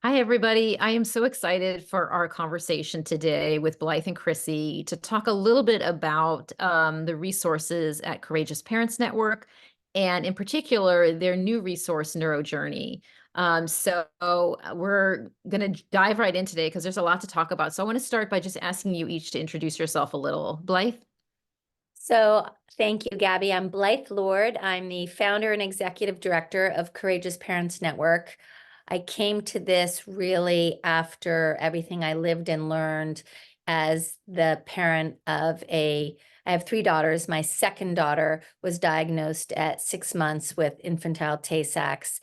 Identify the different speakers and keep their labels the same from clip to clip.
Speaker 1: Hi, everybody. I am so excited for our conversation today with Blythe and Chrissy to talk a little bit about the resources at Courageous Parents Network, and in particular, their new resource, NeuroJourney. We're going to dive right in today because there's a lot to talk about. So I want to start by just asking you each to introduce yourself a little. Blythe?
Speaker 2: So thank you, Gabby. I'm Blythe Lord. I'm the founder and executive director of Courageous Parents Network. I came to this really after everything I lived and learned as the parent of I have three daughters. My second daughter was diagnosed at 6 months with infantile Tay-Sachs,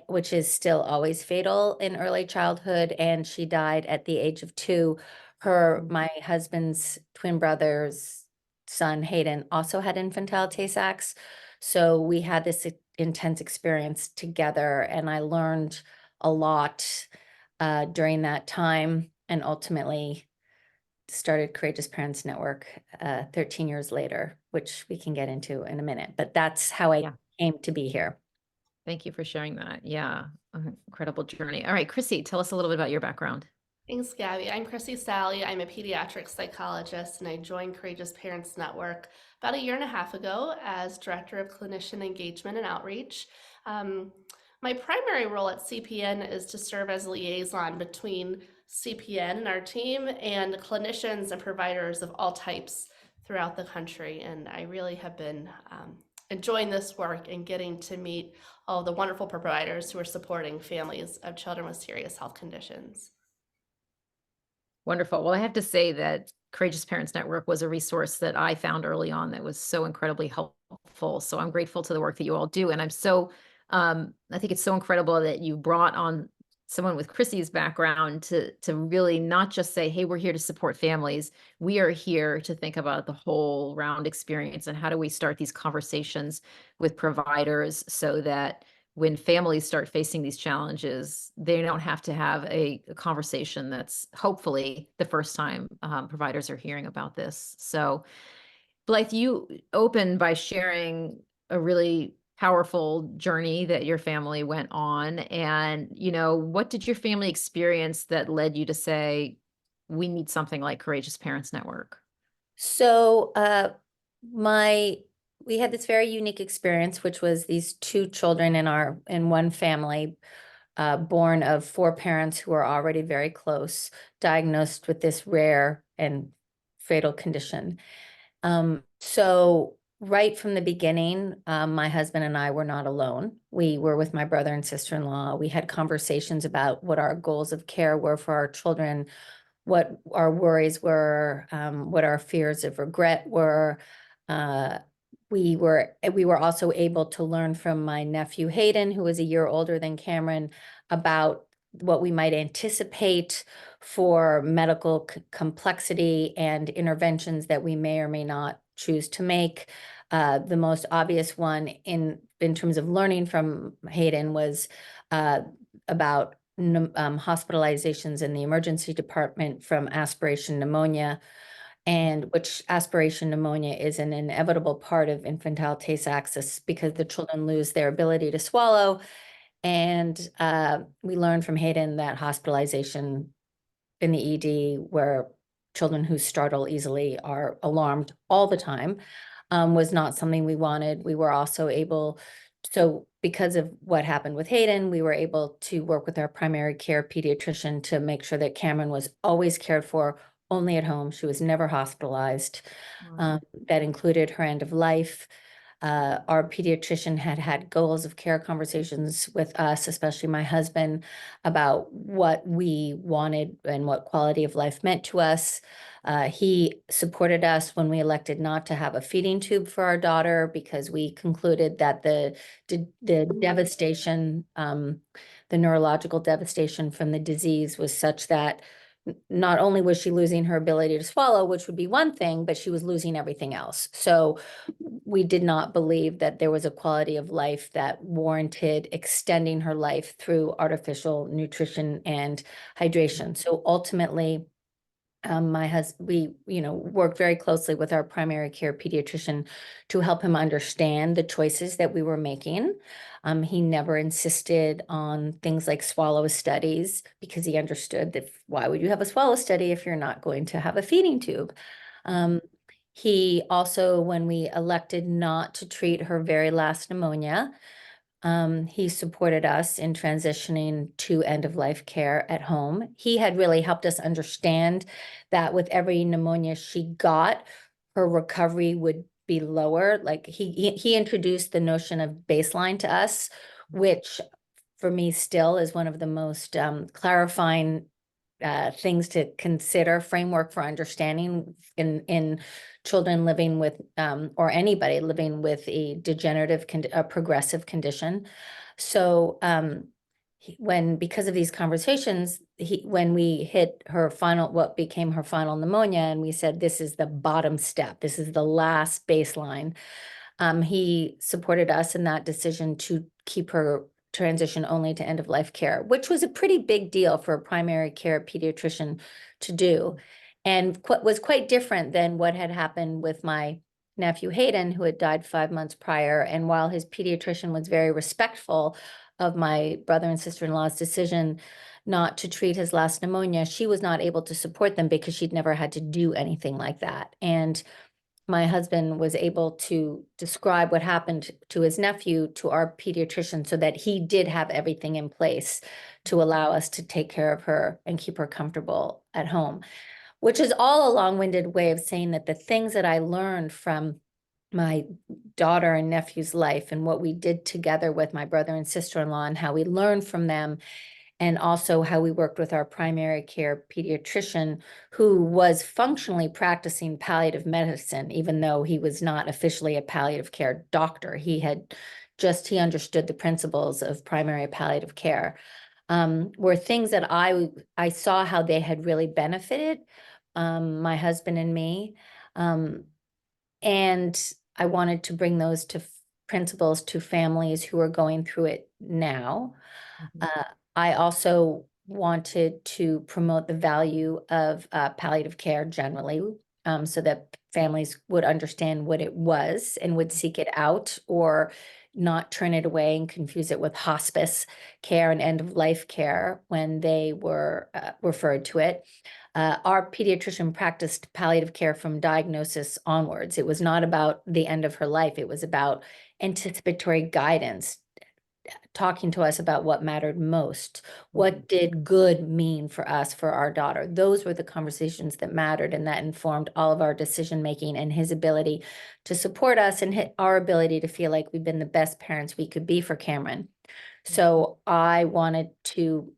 Speaker 2: which is still always fatal in early childhood, and she died at the age of 2. My husband's twin brother's son, Hayden, also had infantile Tay-Sachs. So we had this intense experience together, and I learned a lot during that time, and ultimately started Courageous Parents Network 13 years later, which we can get into in a minute. But that's how I
Speaker 1: Yeah.
Speaker 2: came to be here.
Speaker 1: Thank you for sharing that. Yeah, incredible journey. All right, Chrissy, tell us a little bit about your background.
Speaker 3: Thanks, Gabby. I'm Chrissy Sally. I'm a pediatric psychologist, and I joined Courageous Parents Network about a year and a half ago as Director of Clinician Engagement and Outreach. My primary role at CPN is to serve as liaison between CPN and our team and clinicians and providers of all types throughout the country. And I really have been enjoying this work and getting to meet all the wonderful providers who are supporting families of children with serious health conditions.
Speaker 1: Wonderful. Well, I have to say that Courageous Parents Network was a resource that I found early on that was so incredibly helpful. So I'm grateful to the work that you all do. And I think it's so incredible that you brought on someone with Chrissy's background to really not just say, hey, we're here to support families. We are here to think about the whole round experience and how do we start these conversations with providers so that when families start facing these challenges, they don't have to have a conversation that's hopefully the first time providers are hearing about this. So, Blythe, you opened by sharing a really powerful journey that your family went on. And, what did your family experience that led you to say, we need something like Courageous Parents Network?
Speaker 2: So we had this very unique experience, which was these two children in one family, born of four parents who are already very close, diagnosed with this rare and fatal condition. So right from the beginning, my husband and I were not alone. We were with my brother and sister-in-law. We had conversations about what our goals of care were for our children, what our worries were, what our fears of regret were. We were also able to learn from my nephew Hayden, who was a year older than Cameron, about what we might anticipate for medical complexity and interventions that we may or may not choose to make. The most obvious one in terms of learning from Hayden was about hospitalizations in the emergency department from aspiration pneumonia, and which aspiration pneumonia is an inevitable part of infantile Tay-Sachs because the children lose their ability to swallow. And we learned from Hayden that hospitalization in the ED, where children who startle easily are alarmed all the time, was not something we wanted. We were also able, so because of what happened with Hayden, we were able to work with our primary care pediatrician to make sure that Cameron was always cared for only at home. She was never hospitalized. That included her end of life. Our pediatrician had goals of care conversations with us, especially my husband, about what we wanted and what quality of life meant to us. He supported us when we elected not to have a feeding tube for our daughter because we concluded that the devastation, the neurological devastation from the disease was such that not only was she losing her ability to swallow, which would be one thing, but she was losing everything else. So we did not believe that there was a quality of life that warranted extending her life through artificial nutrition and hydration. So ultimately, My husband, we, worked very closely with our primary care pediatrician to help him understand the choices that we were making. He never insisted on things like swallow studies because he understood that why would you have a swallow study if you're not going to have a feeding tube? He also, when we elected not to treat her very last pneumonia, he supported us in transitioning to end-of-life care at home. He had really helped us understand that with every pneumonia she got, her recovery would be lower. Like he introduced the notion of baseline to us, which for me still is one of the most clarifying things to consider, framework for understanding in children living with or anybody living with a degenerative a progressive condition. So because of these conversations, when we hit her final, what became her final pneumonia, and we said, this is the bottom step, this is the last baseline, he supported us in that decision to keep her transition only to end-of-life care, which was a pretty big deal for a primary care pediatrician to do, and was quite different than what had happened with my nephew Hayden, who had died 5 months prior. And while his pediatrician was very respectful of my brother and sister-in-law's decision not to treat his last pneumonia, she was not able to support them because she'd never had to do anything like that. And my husband was able to describe what happened to his nephew to our pediatrician so that he did have everything in place to allow us to take care of her and keep her comfortable at home, which is all a long-winded way of saying that the things that I learned from my daughter and nephew's life and what we did together with my brother and sister-in-law and how we learned from them, and also how we worked with our primary care pediatrician, who was functionally practicing palliative medicine, even though he was not officially a palliative care doctor. He understood the principles of primary palliative care, were things that I saw how they had really benefited my husband and me. And I wanted to bring those principles to families who are going through it now. I also wanted to promote the value of palliative care generally, so that families would understand what it was and would seek it out, or not turn it away and confuse it with hospice care and end-of-life care when they were referred to it. Our pediatrician practiced palliative care from diagnosis onwards. It was not about the end of her life. It was about anticipatory guidance, talking to us about what mattered most. What did good mean for us, for our daughter? Those were the conversations that mattered, and that informed all of our decision-making and his ability to support us and our ability to feel like we've been the best parents we could be for Cameron. So I wanted to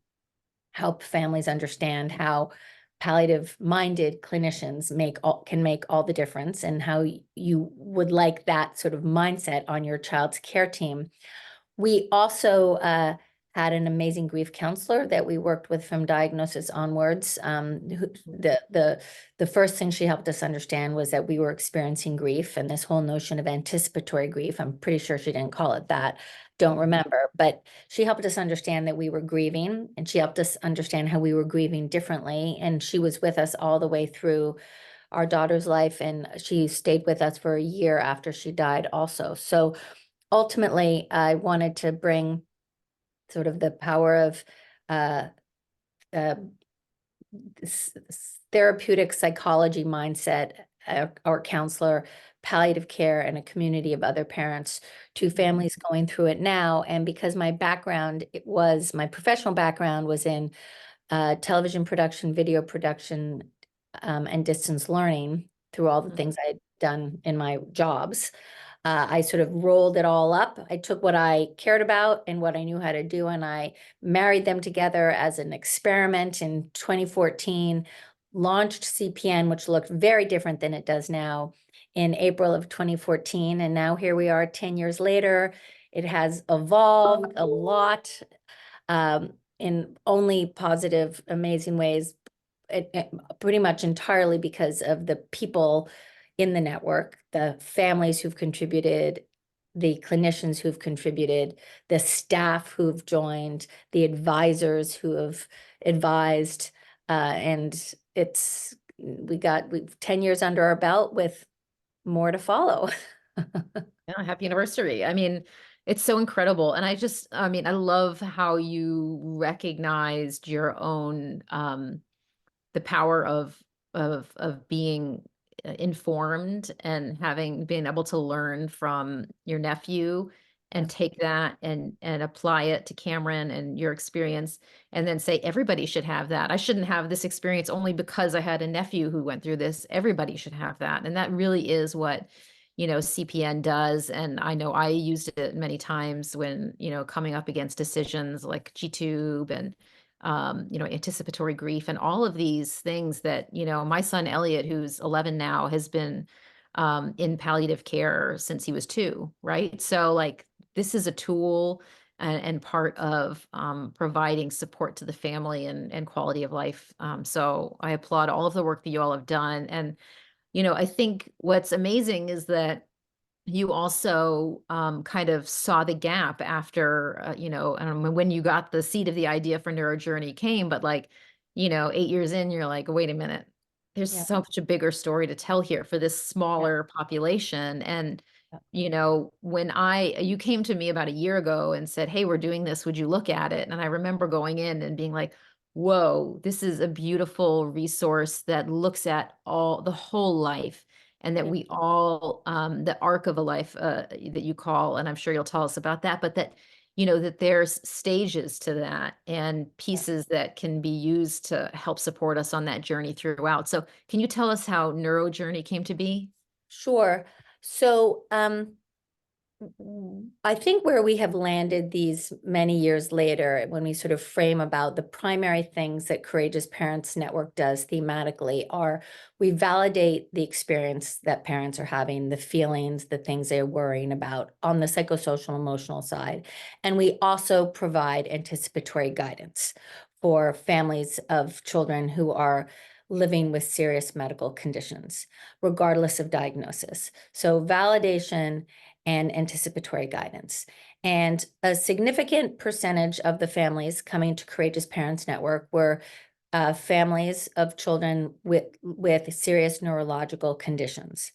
Speaker 2: help families understand how palliative-minded clinicians can make all the difference, and how you would like that sort of mindset on your child's care team. We also had an amazing grief counselor that we worked with from diagnosis onwards. The first thing she helped us understand was that we were experiencing grief, and this whole notion of anticipatory grief. I'm pretty sure she didn't call it that. Don't remember, but she helped us understand that we were grieving, and she helped us understand how we were grieving differently. And she was with us all the way through our daughter's life, and she stayed with us for a year after she died also. So ultimately, I wanted to bring sort of the power of therapeutic psychology mindset, or counselor, palliative care, and a community of other parents to families going through it now. And because my professional background was in television production, video production, and distance learning through all the things I had done in my jobs, I sort of rolled it all up. I took what I cared about and what I knew how to do, and I married them together as an experiment in 2014, launched CPN, which looked very different than it does now, in April of 2014. And now here we are 10 years later. It has evolved a lot in only positive, amazing ways, pretty much entirely because of the people in the network, the families who've contributed, the clinicians who've contributed, the staff who've joined, the advisors who have advised, and it's we've 10 years under our belt with more to follow.
Speaker 1: Yeah, happy anniversary. I mean, it's so incredible. And I mean, I love how you recognized your own, the power of being informed and been able to learn from your nephew and take that and apply it to Cameron and your experience, and then say everybody should have that. I shouldn't have this experience only because I had a nephew who went through this. Everybody should have that. And that really is what, CPN does. And I know I used it many times when, coming up against decisions like G-tube and anticipatory grief and all of these things that, my son Elliot, who's 11 now, has been in palliative care since he was 2, right? So like this is a tool and part of providing support to the family and quality of life. So I applaud all of the work that you all have done. And, I think what's amazing is that you also kind of saw the gap after, I don't know when you got the seed of the idea for NeuroJourney came, but like, 8 years in, you're like, wait a minute, there's
Speaker 2: Yeah.
Speaker 1: such a bigger story to tell here for this smaller population. And, when you came to me about a year ago and said, hey, we're doing this, would you look at it? And I remember going in and being like, whoa, this is a beautiful resource that looks at the whole life, and that
Speaker 2: Yeah.
Speaker 1: we all, the arc of a life, that you call, and I'm sure you'll tell us about that, but that, that there's stages to that and pieces that can be used to help support us on that journey throughout. So can you tell us how NeuroJourney came to be?
Speaker 2: Sure. So, I think where we have landed these many years later, when we sort of frame about the primary things that Courageous Parents Network does thematically, are we validate the experience that parents are having, the feelings, the things they're worrying about on the psychosocial emotional side. And we also provide anticipatory guidance for families of children who are living with serious medical conditions, regardless of diagnosis. So validation and anticipatory guidance. And a significant percentage of the families coming to Courageous Parents Network were families of children with serious neurological conditions.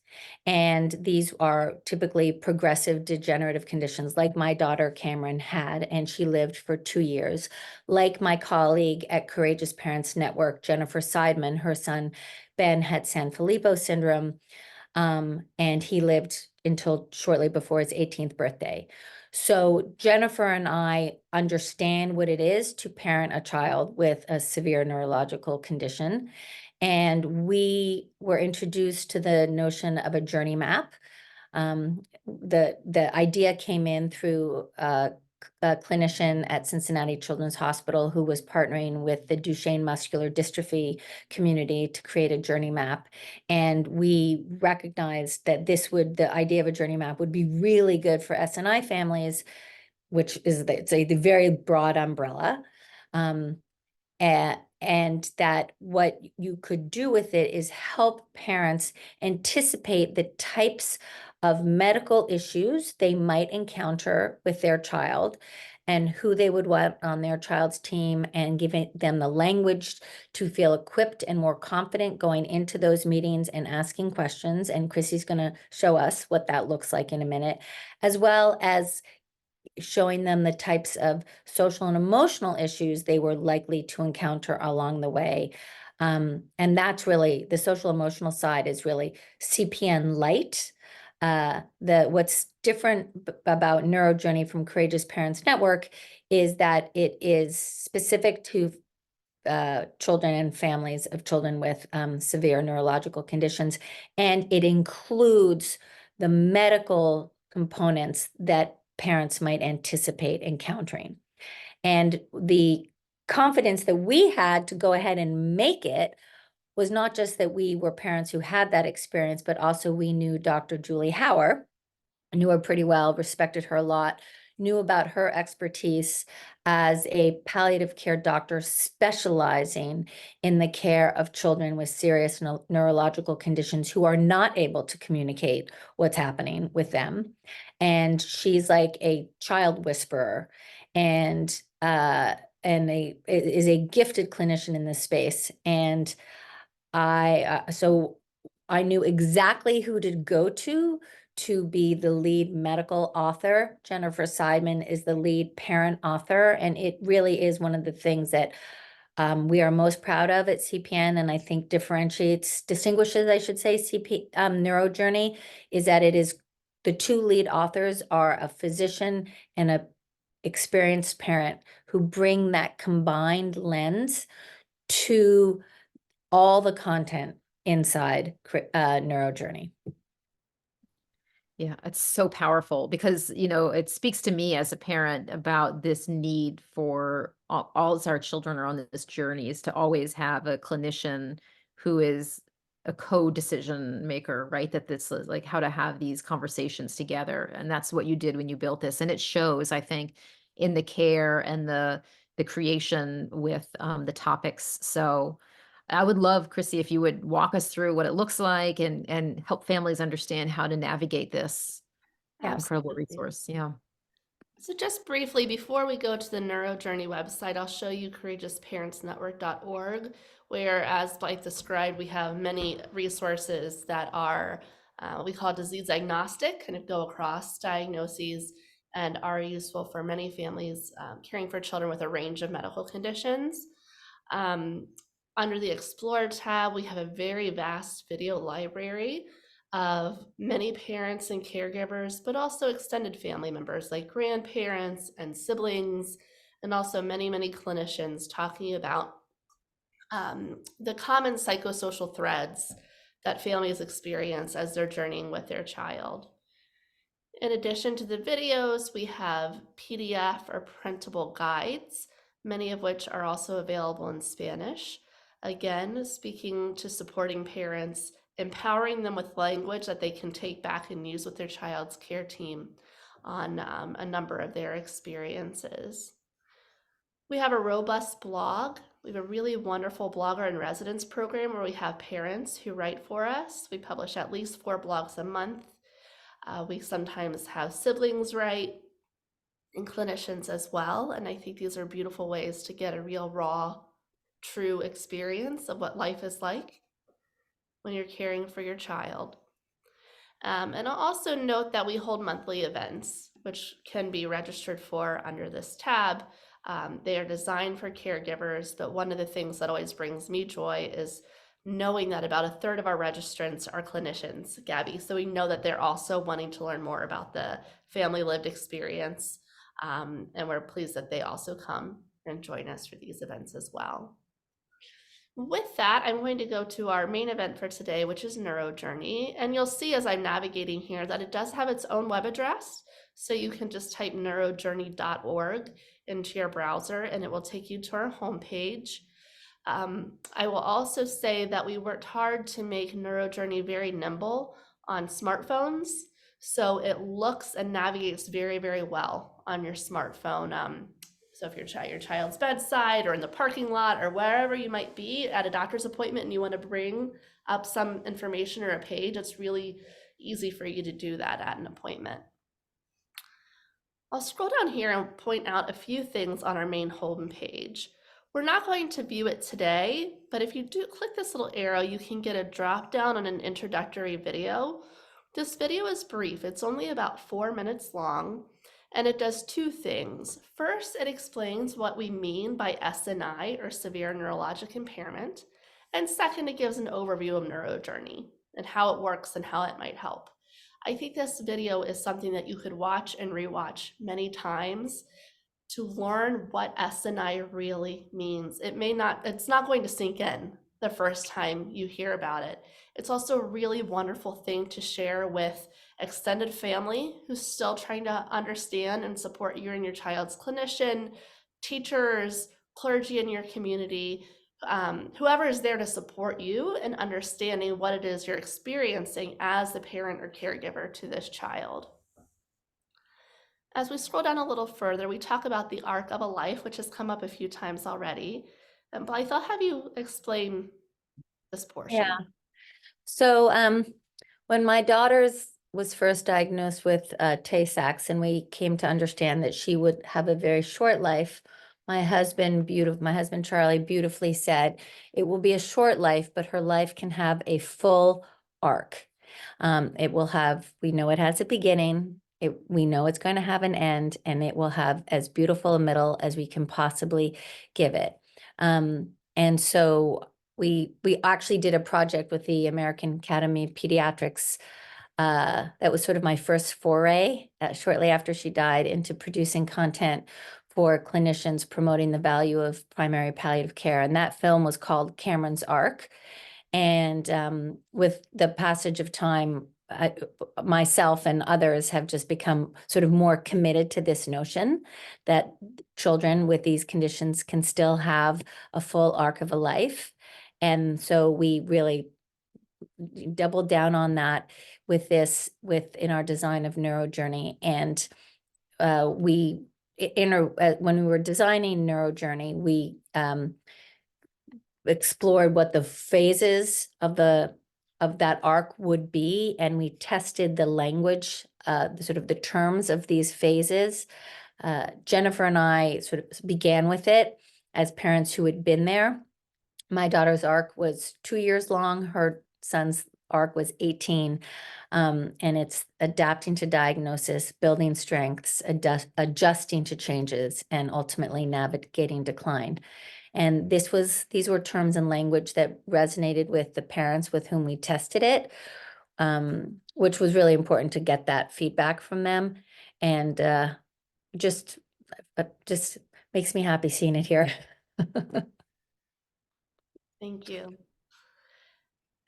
Speaker 2: And these are typically progressive degenerative conditions, like my daughter Cameron had, and she lived for 2 years. Like my colleague at Courageous Parents Network, Jennifer Seidman, her son Ben had Sanfilippo syndrome, and he lived until shortly before his 18th birthday. So Jennifer and I understand what it is to parent a child with a severe neurological condition. And we were introduced to the notion of a journey map. The idea came in through a clinician at Cincinnati Children's Hospital who was partnering with the Duchenne muscular dystrophy community to create a journey map. And we recognized that the idea of a journey map would be really good for SNI families, which is the very broad umbrella. And that what you could do with it is help parents anticipate the types of medical issues they might encounter with their child and who they would want on their child's team, and giving them the language to feel equipped and more confident going into those meetings and asking questions. And Chrissy's going to show us what that looks like in a minute, as well as showing them the types of social and emotional issues they were likely to encounter along the way. And that's really, the social emotional side is really CPN light. What's different about NeuroJourney from Courageous Parents Network is that it is specific to children and families of children with severe neurological conditions, and it includes the medical components that parents might anticipate encountering. And the confidence that we had to go ahead and make it was not just that we were parents who had that experience, but also we knew Dr. Julie Hauer, knew her pretty well, respected her a lot, knew about her expertise as a palliative care doctor specializing in the care of children with serious neurological conditions who are not able to communicate what's happening with them. And she's like a child whisperer, and is a gifted clinician in this space. And So I knew exactly who to go to be the lead medical author. Jennifer Seidman is the lead parent author, and it really is one of the things that we are most proud of at CPN, and I think distinguishes, I should say, NeuroJourney, is that it is the two lead authors are a physician and a experienced parent who bring that combined lens to all the content inside NeuroJourney.
Speaker 1: Yeah, it's so powerful because, it speaks to me as a parent about this need for all our children are on this journey is to always have a clinician who is a co-decision maker, right? That this is like how to have these conversations together. And that's what you did when you built this. And it shows, I think, in the care and the creation with the topics. So I would love, Chrissy, if you would walk us through what it looks like and help families understand how to navigate this incredible
Speaker 3: Absolutely.
Speaker 1: resource. Yeah.
Speaker 3: So just briefly, before we go to the NeuroJourney website, I'll show you courageousparentsnetwork.org, where, as Blythe described, we have many resources that are, we call disease agnostic, kind of go across diagnoses and are useful for many families caring for children with a range of medical conditions. Um, Under the Explore tab, we have a very vast video library of many parents and caregivers, but also extended family members like grandparents and siblings, and also many, many clinicians talking about the common psychosocial threads that families experience as they're journeying with their child. In addition to the videos, we have PDF or printable guides, many of which are also available in Spanish. Again, speaking to supporting parents, empowering them with language that they can take back and use with their child's care team on a number of their experiences. We have a robust blog. We have a really wonderful blogger in residence program where we have parents who write for us. We publish at least 4 blogs a month. We sometimes have siblings write and clinicians as well. And I think these are beautiful ways to get a real, raw, true experience of what life is like when you're caring for your child. And I'll also note that we hold monthly events, which can be registered for under this tab. They are designed for caregivers, but one of the things that always brings me joy is knowing that about a third of our registrants are clinicians, Gabby. So we know that they're also wanting to learn more about the family lived experience. And we're pleased that they also come and join us for these events as well. With that, I'm going to go to our main event for today, which is NeuroJourney. And you'll see as I'm navigating here that it does have its own web address. So you can just type neurojourney.org into your browser and it will take you to our homepage. I will also say that we worked hard to make NeuroJourney very nimble on smartphones. So it looks and navigates very, very well on your smartphone. So if you're at your child's bedside or in the parking lot or wherever you might be at a doctor's appointment and you want to bring up some information or a page, it's really easy for you to do that at an appointment. I'll scroll down here and point out a few things on our main home page. We're not going to view it today, but if you do click this little arrow, you can get a drop down on an introductory video. This video is brief. It's only about 4 minutes long, and it does 2 things. First, it explains what we mean by SNI, or severe neurologic impairment. And second, it gives an overview of NeuroJourney and how it works and how it might help. I think this video is something that you could watch and rewatch many times to learn what SNI really means. It's not going to sink in the first time you hear about it. It's also a really wonderful thing to share with extended family who's still trying to understand and support you and your child's clinician, teachers, clergy in your community, whoever is there to support you in understanding what it is you're experiencing as the parent or caregiver to this child. As we scroll down a little further, we talk about the arc of a life, which has come up a few times already. And Blythe, I'll have you explain this portion.
Speaker 2: Yeah. So when my daughter's was first diagnosed with Tay-Sachs, and we came to understand that she would have a very short life, My husband Charlie beautifully said, it will be a short life, but her life can have a full arc. It will have, we know it has a beginning, we know it's going to have an end, and it will have as beautiful a middle as we can possibly give it. And so we actually did a project with the American Academy of Pediatrics. That was sort of my first foray, shortly after she died, into producing content for clinicians promoting the value of primary palliative care. And that film was called Cameron's Arc. And with the passage of time, myself and others have just become sort of more committed to this notion that children with these conditions can still have a full arc of a life. And so we really doubled down on that within our design of NeuroJourney. And when we were designing NeuroJourney, we explored what the phases of that arc would be, and we tested the language, the terms of these phases. Jennifer and I sort of began with it as parents who had been there. My daughter's arc was 2 years long. Her son's arc was 18. And it's adapting to diagnosis, building strengths, adjusting to changes, and ultimately navigating decline. And these were terms and language that resonated with the parents with whom we tested it, which was really important to get that feedback from them. And just makes me happy seeing it here.
Speaker 3: Thank you.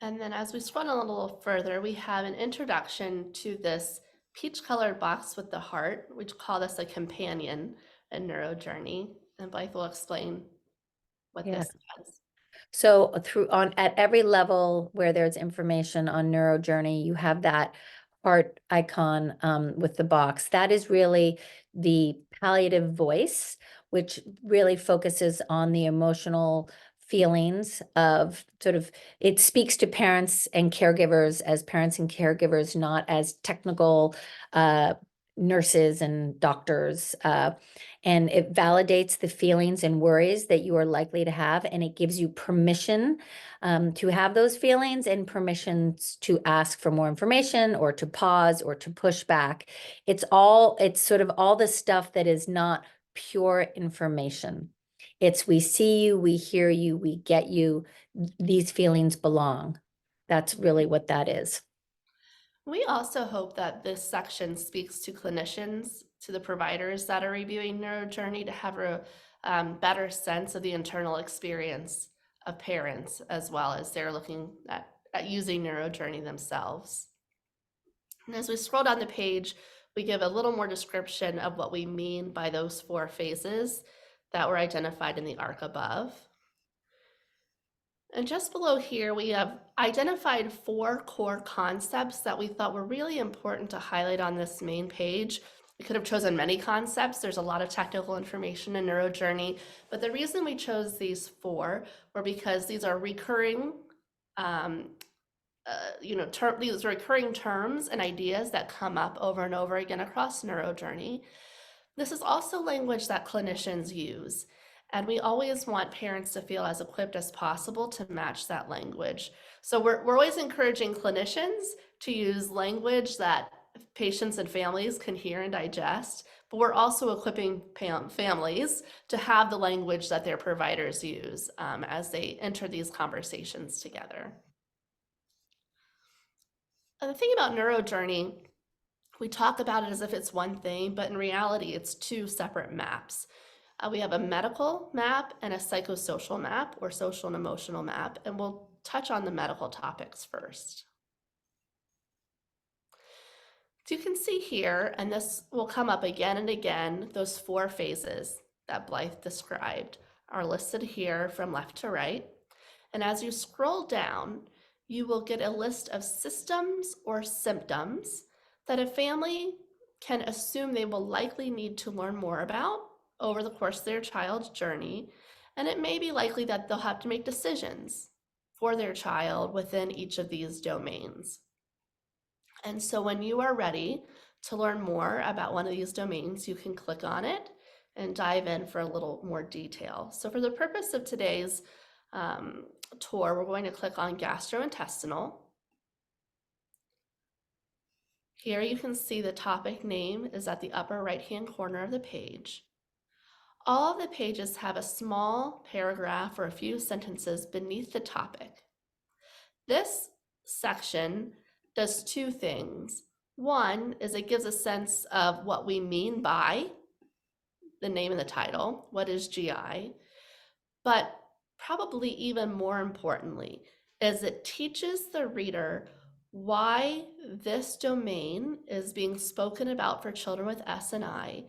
Speaker 3: And then as we scroll a little further, we have an introduction to this peach-colored box with the heart. We call this a companion in NeuroJourney, and Blyth will explain what this does.
Speaker 2: So at every level where there's information on NeuroJourney, you have that heart icon with the box. That is really the palliative voice, which really focuses on the emotional feelings of it speaks to parents and caregivers as parents and caregivers, not as technical nurses and doctors. And it validates the feelings and worries that you are likely to have, and it gives you permission to have those feelings and permissions to ask for more information or to pause or to push back. It's sort of all the stuff that is not pure information. It's we see you, we hear you, we get you, these feelings belong. That's really what that is.
Speaker 3: We also hope that this section speaks to clinicians, to the providers that are reviewing NeuroJourney, to have a better sense of the internal experience of parents, as well as they're looking at using NeuroJourney themselves. And as we scroll down the page, we give a little more description of what we mean by those 4 phases that were identified in the arc above. And just below here, we have identified 4 core concepts that we thought were really important to highlight on this main page. We could have chosen many concepts. There's a lot of technical information in NeuroJourney, but the reason we chose these 4 were because these are recurring, these recurring terms and ideas that come up over and over again across NeuroJourney. This is also language that clinicians use. And we always want parents to feel as equipped as possible to match that language. So we're always encouraging clinicians to use language that patients and families can hear and digest, but we're also equipping families to have the language that their providers use as they enter these conversations together. And the thing about NeuroJourney, we talk about it as if it's one thing, but in reality, it's 2 separate maps. We have a medical map and a psychosocial map, or social and emotional map, and we'll touch on the medical topics first. So you can see here, and this will come up again and again, those 4 phases that Blyth described are listed here from left to right. And as you scroll down, you will get a list of systems or symptoms that a family can assume they will likely need to learn more about over the course of their child's journey, and it may be likely that they'll have to make decisions for their child within each of these domains. And so when you are ready to learn more about one of these domains, you can click on it and dive in for a little more detail. So for the purpose of today's tour, we're going to click on gastrointestinal. Here you can see the topic name is at the upper right-hand corner of the page. All of the pages have a small paragraph or a few sentences beneath the topic. This section does two things. One is it gives a sense of what we mean by the name and the title, what is GI, but probably even more importantly is it teaches the reader why this domain is being spoken about for children with S&I,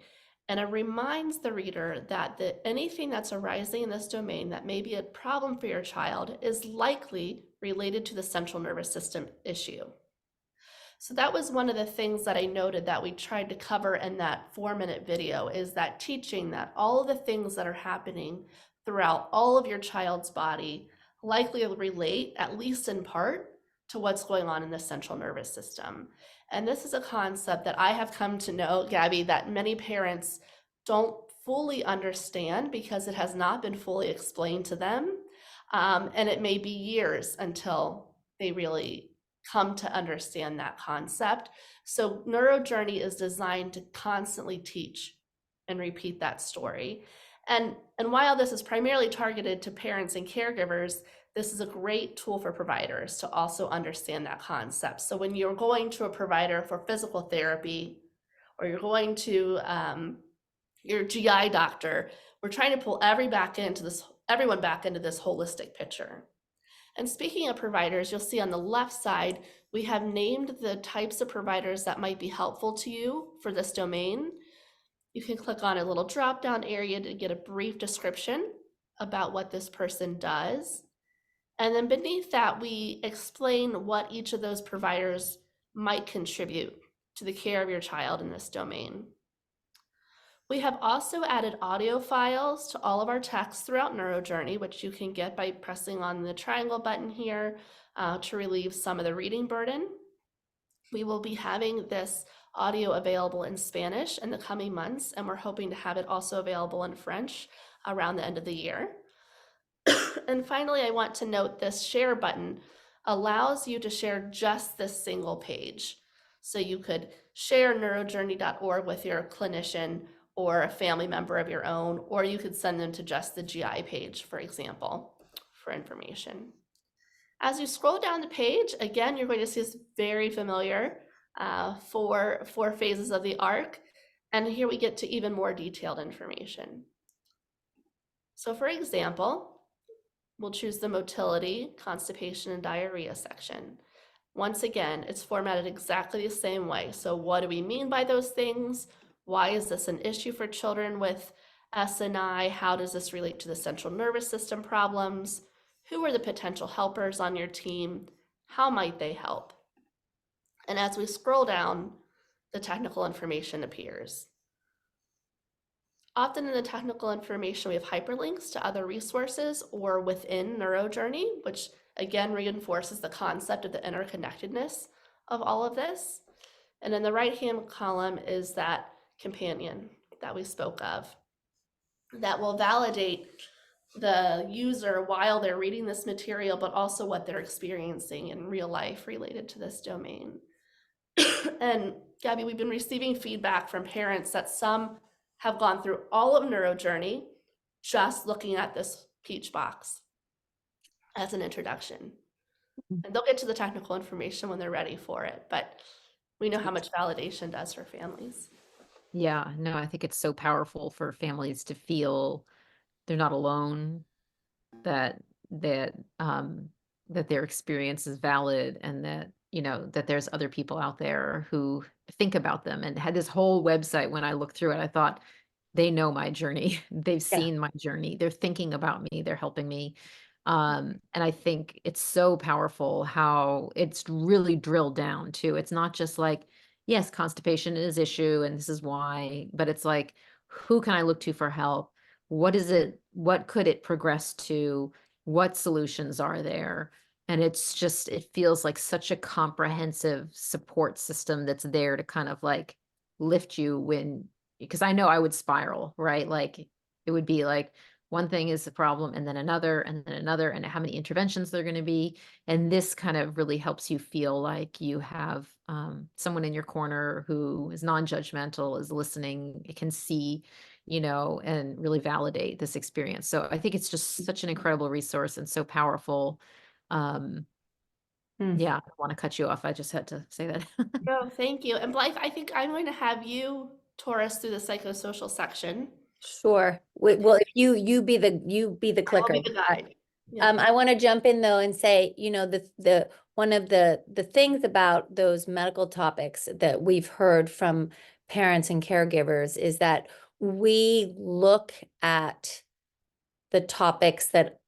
Speaker 3: and it reminds the reader that anything that's arising in this domain that may be a problem for your child is likely related to the central nervous system issue. So that was one of the things that I noted that we tried to cover in that 4-minute video, is that teaching that all of the things that are happening throughout all of your child's body likely relate, at least in part, to what's going on in the central nervous system. And this is a concept that I have come to know, Gabby, that many parents don't fully understand because it has not been fully explained to them. And it may be years until they really come to understand that concept. So NeuroJourney is designed to constantly teach and repeat that story. And while this is primarily targeted to parents and caregivers, this is a great tool for providers to also understand that concept. So when you're going to a provider for physical therapy, or you're going to your GI doctor, we're trying to pull everyone back into this holistic picture. And speaking of providers, you'll see on the left side, we have named the types of providers that might be helpful to you for this domain. You can click on a little drop-down area to get a brief description about what this person does. And then beneath that, we explain what each of those providers might contribute to the care of your child in this domain. We have also added audio files to all of our texts throughout NeuroJourney, which you can get by pressing on the triangle button here to relieve some of the reading burden. We will be having this audio available in Spanish in the coming months, and we're hoping to have it also available in French around the end of the year. And finally, I want to note this share button allows you to share just this single page. So you could share neurojourney.org with your clinician or a family member of your own, or you could send them to just the GI page, for example, for information. As you scroll down the page, again, you're going to see this very familiar four phases of the arc. And here we get to even more detailed information. So for example, we'll choose the motility, constipation, and diarrhea section. Once again, it's formatted exactly the same way. So what do we mean by those things? Why is this an issue for children with S&I? How does this relate to the central nervous system problems? Who are the potential helpers on your team? How might they help? And as we scroll down, the technical information appears. Often in the technical information, we have hyperlinks to other resources or within NeuroJourney, which again reinforces the concept of the interconnectedness of all of this. And in the right-hand column is that companion that we spoke of that will validate the user while they're reading this material, but also what they're experiencing in real life related to this domain. And Gabby, we've been receiving feedback from parents that some have gone through all of NeuroJourney just looking at this peach box as an introduction. And they'll get to the technical information when they're ready for it, but we know how much validation does for families.
Speaker 1: Yeah, no, I think it's so powerful for families to feel they're not alone, that their experience is valid, and that, that there's other people out there who think about them. And had this whole website, when I looked through it, I thought, they know my journey. They've seen my journey. They're thinking about me. They're helping me. And I think it's so powerful how it's really drilled down too. It's not just like, yes, constipation is an issue and this is why, but it's like, who can I look to for help? What is it? What could it progress to? What solutions are there? And it's just, it feels like such a comprehensive support system that's there to kind of like lift you when because I know I would spiral, right? Like it would be like one thing is the problem and then another and how many interventions there are going to be. And this kind of really helps you feel like you have someone in your corner who is non-judgmental, is listening, can see, and really validate this experience. So I think it's just such an incredible resource and so powerful. Um, yeah, I don't want to cut you off. I just had to say that.
Speaker 3: No, thank you. And Blythe, I think I'm going to have you tour us through the psychosocial section.
Speaker 2: Sure. Well, if you be the
Speaker 3: I will
Speaker 2: clicker.
Speaker 3: be the guide. Yeah.
Speaker 2: I want to jump in though and say, the one of the things about those medical topics that we've heard from parents and caregivers is that we look at the topics that,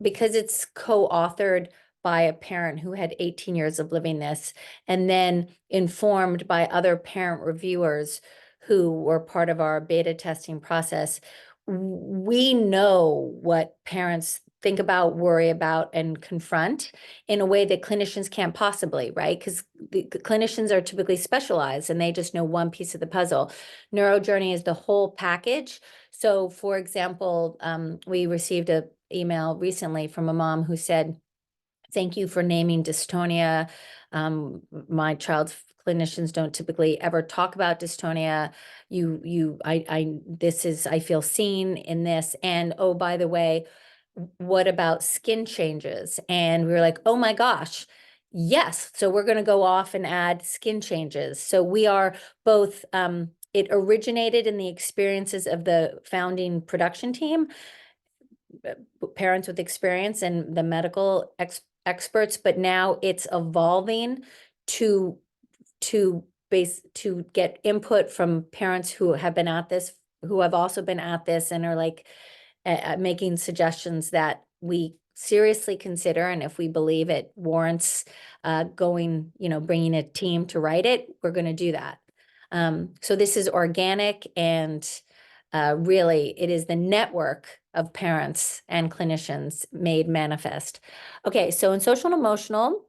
Speaker 2: because it's co-authored by a parent who had 18 years of living this, and then informed by other parent reviewers who were part of our beta testing process, we know what parents think about, worry about, and confront in a way that clinicians can't possibly, right? Because the clinicians are typically specialized and they just know one piece of the puzzle. NeuroJourney is the whole package. So for example, we received a email recently from a mom who said, "Thank you for naming dystonia. My child's clinicians don't typically ever talk about dystonia. I feel seen in this. And oh, by the way, what about skin changes?" And we were like, oh my gosh, yes. So we're going to go off and add skin changes. So we are both, it originated in the experiences of the founding production team, parents with experience and the medical experts, but now it's evolving to get input from parents who have been at this, who have also been at this, and are like making suggestions that we seriously consider, and if we believe it warrants bringing a team to write it, we're going to do that. So this is organic, and really it is the network of parents and clinicians made manifest. Okay, so in social and emotional,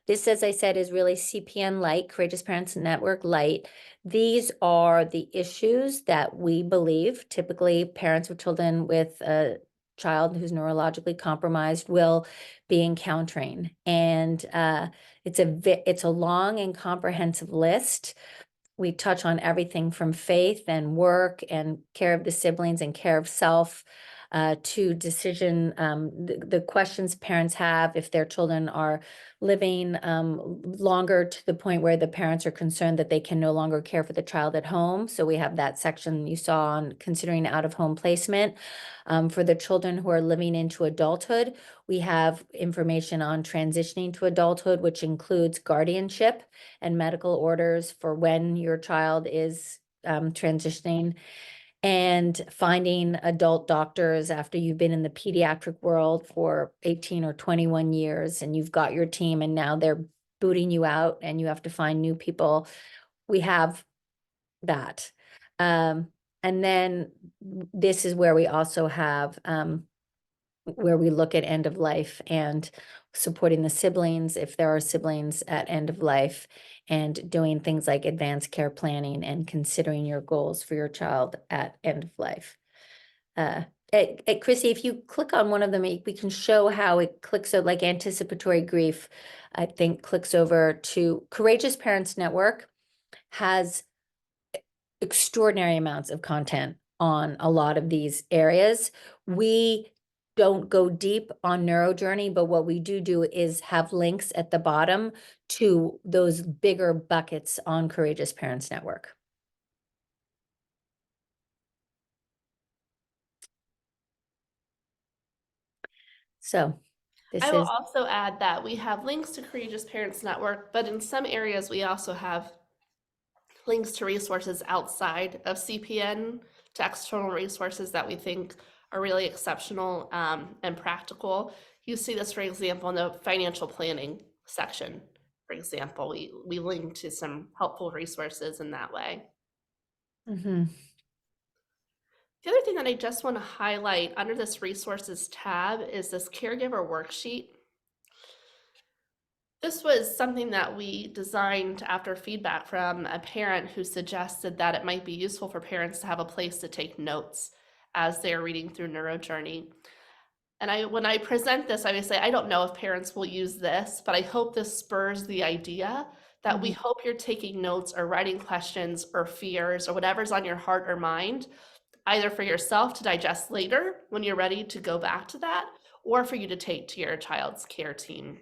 Speaker 2: this, as I said, is really CPN light, Courageous Parents Network light. These are the issues that we believe typically parents with children with a child who's neurologically compromised will be encountering. And it's a long and comprehensive list. We touch on everything from faith and work and care of the siblings and care of self, to decision, the questions parents have if their children are living longer, to the point where the parents are concerned that they can no longer care for the child at home. So we have that section you saw on considering out-of-home placement. For the children who are living into adulthood, we have information on transitioning to adulthood, which includes guardianship and medical orders for when your child is transitioning, and finding adult doctors after you've been in the pediatric world for 18 or 21 years and you've got your team and now they're booting you out and you have to find new people. We have that. And then this is where we also have where we look at end of life and supporting the siblings, if there are siblings at end of life, and doing things like advanced care planning and considering your goals for your child at end of life. Chrissy, if you click on one of them, we can show how it clicks out, like anticipatory grief, I think clicks over to Courageous Parents Network, has extraordinary amounts of content on a lot of these areas. We don't go deep on NeuroJourney, but what we do is have links at the bottom to those bigger buckets on Courageous Parents Network. So
Speaker 3: I will also add that we have links to Courageous Parents Network, but in some areas we also have links to resources outside of CPN, to external resources that we think are really exceptional and practical. You see this, for example, in the financial planning section. For example, we link to some helpful resources in that way.
Speaker 2: Mm-hmm.
Speaker 3: The other thing that I just want to highlight under this resources tab is this caregiver worksheet. This was something that we designed after feedback from a parent who suggested that it might be useful for parents to have a place to take notes as they're reading through NeuroJourney. And when I present this, I always say, I don't know if parents will use this, but I hope this spurs the idea that we hope you're taking notes or writing questions or fears or whatever's on your heart or mind, either for yourself to digest later when you're ready to go back to that, or for you to take to your child's care team.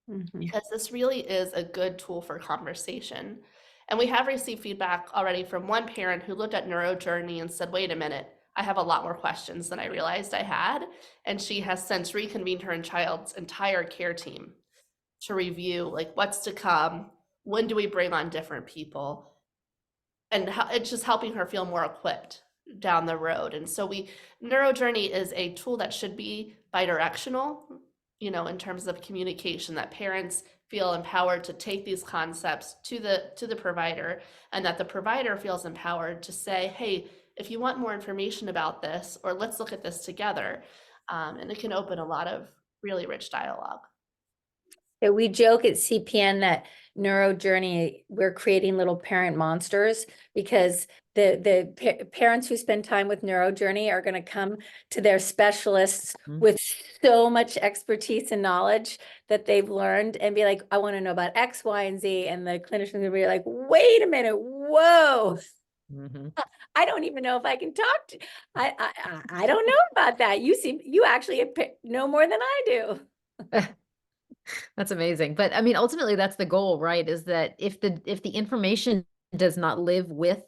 Speaker 2: Mhm.
Speaker 3: Because this really is a good tool for conversation. And we have received feedback already from one parent who looked at NeuroJourney and said, wait a minute, I have a lot more questions than I realized I had. And she has since reconvened her and child's entire care team to review like what's to come, when do we bring on different people, and how, it's just helping her feel more equipped down the road. And so NeuroJourney is a tool that should be bidirectional, in terms of communication, that parents feel empowered to take these concepts to the provider, and that the provider feels empowered to say, hey, if you want more information about this, or let's look at this together. And it can open a lot of really rich dialogue.
Speaker 2: Yeah, we joke at CPN that NeuroJourney, we're creating little parent monsters, because the parents who spend time with NeuroJourney are going to come to their specialists with so much expertise and knowledge that they've learned and be like, I want to know about X, Y, and Z. And the clinician will be like, wait a minute, whoa. I don't even know if I can talk to, I don't know about that. You actually know more than I do.
Speaker 1: That's amazing. But I mean, ultimately that's the goal, right? Is that if the information does not live with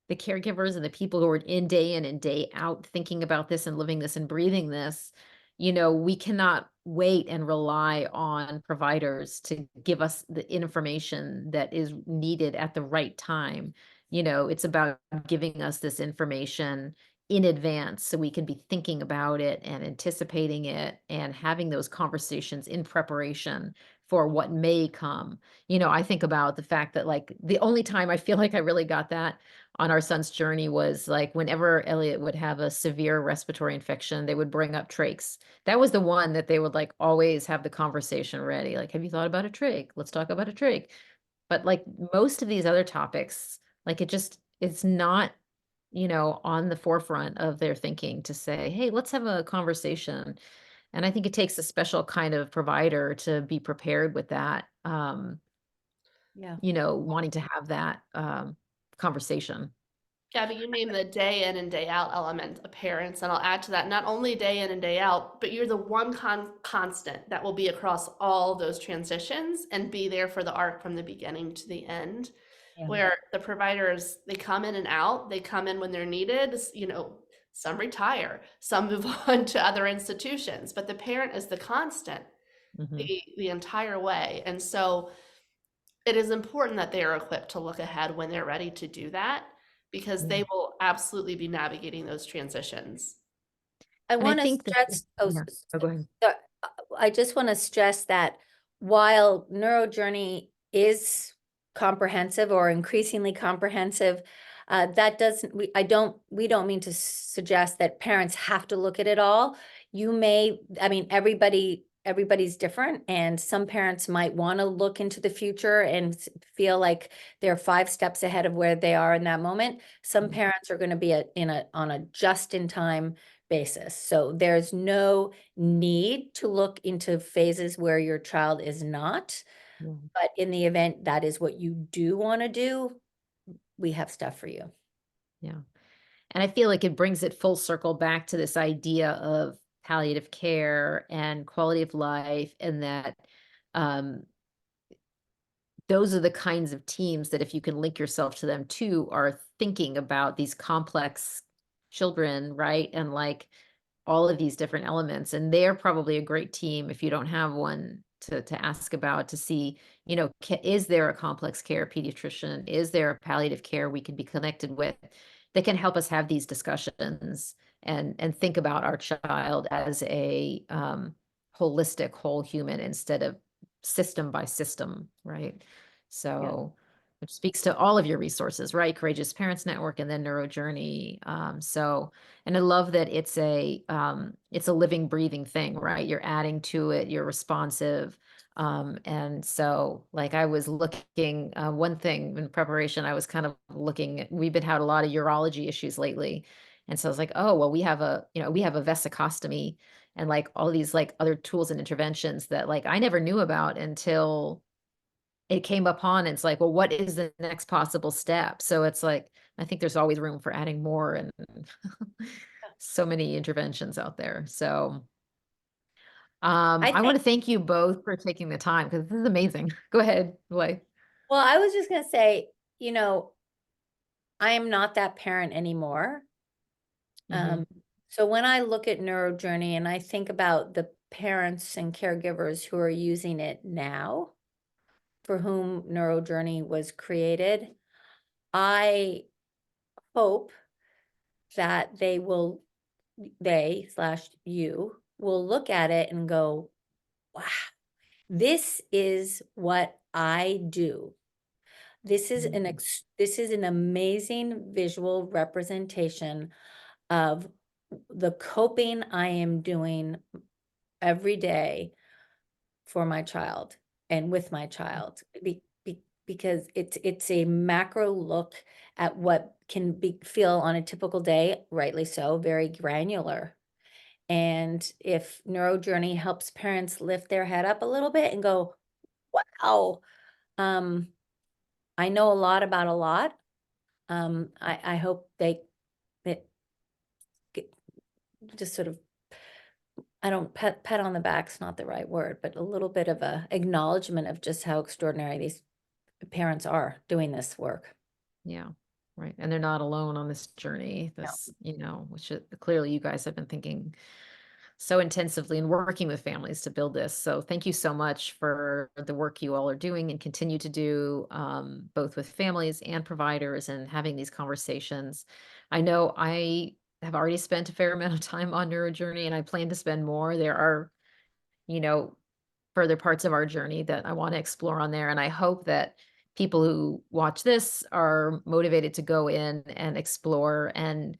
Speaker 1: the caregivers and the people who are in and day out thinking about this and living this and breathing this, we cannot wait and rely on providers to give us the information that is needed at the right time. It's about giving us this information in advance so we can be thinking about it and anticipating it and having those conversations in preparation for what may come. I think about the fact that like the only time I feel like I really got that on our son's journey was like whenever Elliot would have a severe respiratory infection, they would bring up trachs. That was the one that they would like always have the conversation ready. Like, have you thought about a trach? Let's talk about a trach. But like most of these other topics, like it's not, on the forefront of their thinking to say, hey, let's have a conversation. And I think it takes a special kind of provider to be prepared with that,
Speaker 2: Yeah.
Speaker 1: wanting to have that conversation.
Speaker 3: Gabby, you name the day in and day out element of parents, and I'll add to that, not only day in and day out, but you're the one constant that will be across all those transitions and be there for the arc from the beginning to the end.
Speaker 2: Yeah.
Speaker 3: Where the providers, they come in and out, they come in when they're needed, some retire, some move on to other institutions, but the parent is the constant the entire way. And so it is important that they are equipped to look ahead when they're ready to do that, because they will absolutely be navigating those transitions.
Speaker 2: I
Speaker 1: And I
Speaker 2: want to
Speaker 1: think that,
Speaker 2: stress,
Speaker 1: go ahead.
Speaker 2: I just want to stress that while NeuroJourney is comprehensive or increasingly comprehensive, that doesn't, we don't mean to suggest that parents have to look at it all. Everybody's different, and some parents might want to look into the future and feel like they're 5 steps ahead of where they are in that moment. Some parents are going to be on a just-in-time basis. So there's no need to look into phases where your child is not. But in the event that is what you do want to do, we have stuff for you.
Speaker 1: Yeah. And I feel like it brings it full circle back to this idea of palliative care and quality of life, and that those are the kinds of teams that if you can link yourself to them too, are thinking about these complex children, right? And like all of these different elements. And they're probably a great team if you don't have one to ask about, to see, is there a complex care pediatrician? Is there a palliative care we can be connected with that can help us have these discussions and think about our child as a holistic whole human instead of system by system, right? So which speaks to all of your resources, right? Courageous Parents Network and then NeuroJourney. And I love that it's a living, breathing thing, right? You're adding to it, you're responsive. And so like I was looking, one thing in preparation, I was kind of looking, we've been had a lot of urology issues lately. And so I was like, oh, well, we have a vesicostomy and like all these like other tools and interventions that like I never knew about until it came upon. And it's like, well, what is the next possible step? So it's like, I think there's always room for adding more and so many interventions out there. So
Speaker 2: I
Speaker 1: I want
Speaker 2: think,
Speaker 1: to thank you both for taking the time because this is amazing. Go ahead, Blythe.
Speaker 2: well, I was just gonna say, I am not that parent anymore.
Speaker 1: Mhm.
Speaker 2: So when I look at NeuroJourney and I think about the parents and caregivers who are using it now, for whom NeuroJourney was created, I hope that they/you will look at it and go, wow, this is what I do. This is an amazing visual representation of the coping I am doing every day for my child and with my child because it's a macro look at what can feel on a typical day, rightly so, very granular. And if NeuroJourney helps parents lift their head up a little bit and go, wow, I know a lot about a lot. I hope it just sort of, I don't pet on the back's not the right word, but a little bit of a acknowledgement of just how extraordinary these parents are doing this work.
Speaker 1: Yeah, right. And they're not alone on this journey.
Speaker 2: No.
Speaker 1: Which clearly you guys have been thinking so intensively and working with families to build this. So thank you so much for the work you all are doing and continue to do, both with families and providers and having these conversations. I know I have already spent a fair amount of time on NeuroJourney and I plan to spend more. There are, you know, further parts of our journey that I want to explore on there. And I hope that people who watch this are motivated to go in and explore and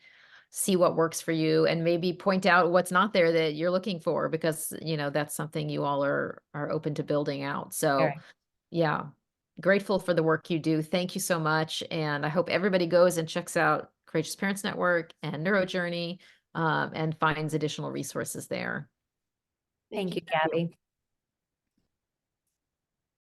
Speaker 1: see what works for you and maybe point out what's not there that you're looking for because that's something you all are open to building out. So
Speaker 2: Very.
Speaker 1: yeah, grateful for the work you do. Thank you so much. And I hope everybody goes and checks out Courageous Parents Network and NeuroJourney, and finds additional resources there.
Speaker 2: Thank you,
Speaker 3: Gabby.
Speaker 2: Gabby.